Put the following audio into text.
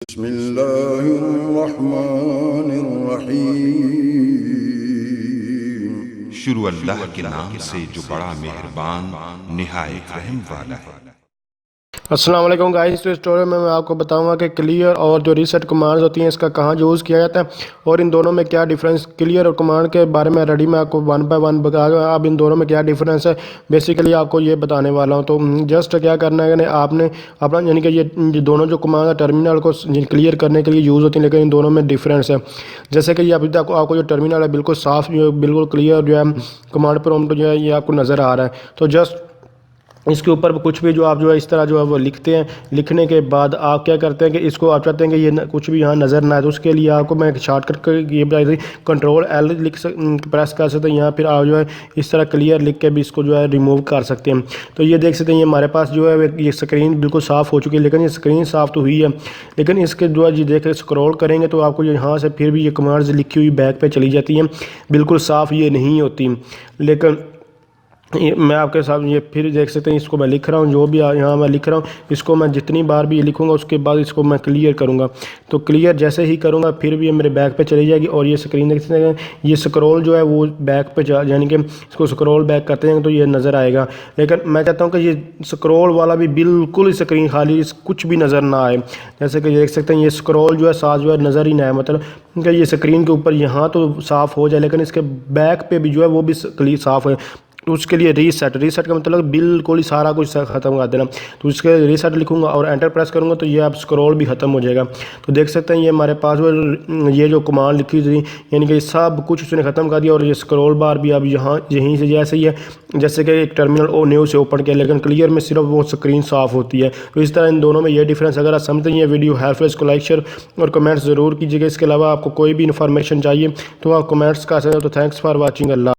बिस्मिल्लाहिर्रहमानिर्रहीम। शुरू अल्लाह के नाम से जो बड़ा मेहरबान निहायत रहम वाला है। अस्सलाम वालेकुम गाइस। तो स्टोरी में मैं आपको बताऊंगा कि क्लियर और जो रीसेट कमांड्स होती हैं इसका कहाँ यूज़ किया जाता है और इन दोनों में क्या डिफरेंस। क्लियर और कमांड के बारे में रेडी मैं आपको वन बाय वन बताऊंगा। अब इन दोनों में क्या डिफरेंस है बेसिकली आपको ये बताने वाला हूँ। तो जस्ट क्या करना है कि आपने अपना यानी कि ये दोनों जो कमांड टर्मिनल को क्लियर करने के लिए यूज़ होती हैं, लेकिन इन दोनों में डिफरेंस है। जैसे कि ये अभी तक आपको जो टर्मिनल है बिल्कुल साफ़ जो है बिल्कुल क्लियर जो है कमांड प्रॉम्प्ट जो है ये आपको नज़र आ रहा है। तो जस्ट इसके ऊपर कुछ भी जो आप जो है इस तरह जो है वो लिखते हैं। लिखने के बाद आप क्या करते हैं कि इसको आप चाहते हैं कि ये कुछ भी यहाँ नज़र ना आए, तो उसके लिए आपको मैं एक शॉर्टकट ये बता दी, कंट्रोल एल प्रेस कर सकते हैं। यहाँ फिर आप जो है इस तरह क्लियर लिख के भी इसको जो है रिमूव कर सकते हैं। तो ये देख सकते हैं ये हमारे पास जो है ये स्क्रीन बिल्कुल साफ़ हो चुकी है, लेकिन ये स्क्रीन साफ़ तो हुई है, लेकिन इसके जो है जी देख स्क्रॉल करेंगे तो आपको यहाँ से फिर भी ये कमांड्स लिखी हुई बैक पे चली जाती हैं, बिल्कुल साफ़ ये नहीं होती। लेकिन मैं आपके साथ ये फिर देख सकते हैं इसको मैं लिख रहा हूँ, जो भी यहाँ मैं लिख रहा हूँ इसको मैं जितनी बार भी लिखूँगा उसके बाद इसको मैं क्लियर करूँगा। तो क्लियर जैसे ही करूँगा फिर भी ये मेरे बैक पे चली जाएगी और ये स्क्रीन देख सकते हैं ये स्क्रॉल जो है वो बैक पे यानी कि इसको स्क्रॉल बैक करते हैं तो ये नज़र आएगा। लेकिन मैं चाहता हूँ कि ये स्क्रॉल वाला भी बिल्कुल स्क्रीन खाली कुछ भी नज़र ना आए। जैसे कि देख सकते हैं ये स्क्रॉल जो है साथ जो है नज़र ही ना आए, मतलब कि ये स्क्रीन के ऊपर यहाँ तो साफ़ हो जाए लेकिन इसके बैक पे भी जो है वो भी साफ़ है। तो उसके लिए रीसेट का मतलब बिल्कुल ही सारा कुछ ख़त्म कर देना। तो उसके लिए रीसेट लिखूंगा और एंटर प्रेस करूंगा तो ये आप स्क्रॉल भी ख़त्म हो जाएगा। तो देख सकते हैं ये हमारे पास ये जो कमांड लिखी थी यानी कि सब कुछ उसने ख़त्म कर दिया और ये स्क्रॉल बार भी अब यहाँ यहीं से जैसे ही है जैसे कि एक टर्मिनल ओ न्यू से ओपन किया, लेकिन क्लियर में सिर्फ वो स्क्रीन साफ़ होती है। तो इस तरह इन दोनों में ये डिफरेंस अगर आप समझते हैं ये वीडियो हेल्पफुल इसको लाइक शेयर और कमेंट्स ज़रूर कीजिएगा। इसके अलावा आपको कोई भी इन्फॉर्मेशन चाहिए तो आप कमेंट्स कर सकते हो। तो थैंक्स फॉर वॉचिंग। अल्लाह।